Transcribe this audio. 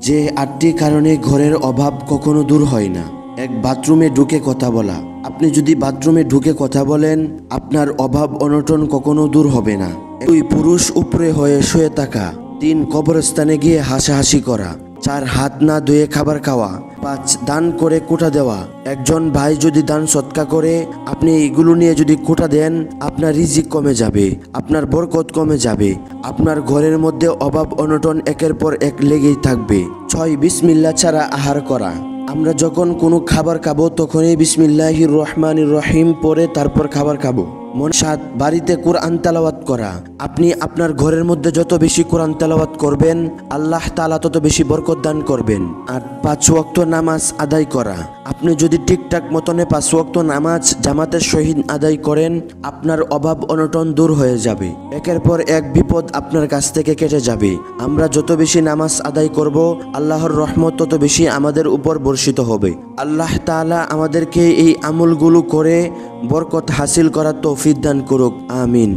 যে 8টি কারণে ঘরের অভাব কখনো দূর হয় না। 1. বাথরুমে ঢুকে কথা বলা। আপনি যদি বাথরুমে ঢুকে কথা বলেন, আপনার অভাব অনটন কখনো দূর হবে না। 2. পুরুষ উপরে হয়ে শুয়ে থাকা। 3. কবরস্থানে গিয়ে হাসাহাসি করা। 4. হাত না ধুয়ে খাবার খাওয়া। 5. দান করে কোটা দেওয়া। একজন ভাই যদি দান সৎকা করে, আপনি এগুলো নিয়ে যদি কোটা দেন, আপনার রিজিক কমে যাবে, আপনার বরকত কমে যাবে, আপনার ঘরের মধ্যে অভাব অনটন একের পর এক লেগেই থাকবে। 6. বিসমিল্লাহ ছাড়া আহার করা। আমরা যখন কোনো খাবার খাবো তখনই বিসমিল্লাহির রহমানির রহিম পরে তারপর খাবার খাবো। 7. বাড়িতে কোরআন তেলাওয়াত করা। আপনি আপনার ঘরের মধ্যে যত বেশি কোরআন তেলাওয়াত করবেন, আল্লাহ তাআলা তত বেশি বরকত দান করবেন। 8. 5 ওয়াক্ত নামাজ আদায় করা। আপনি যদি ঠিকঠাক মতনে 5 ওয়াক্ত নামাজ জামাতের সহিত আদায় করেন, আপনার অভাব অনটন দূর হয়ে যাবে, একের পর এক বিপদ আপনার কাছ থেকে কেটে যাবে। আমরা যত বেশি নামাজ আদায় করব, আল্লাহর রহমত তত বেশি আমাদের উপর বর্ষিত হবে। আল্লাহ তাআলা আমাদেরকে এই আমলগুলো করে বরকত হাসিল করার তৌফিক দান করুক। আমিন।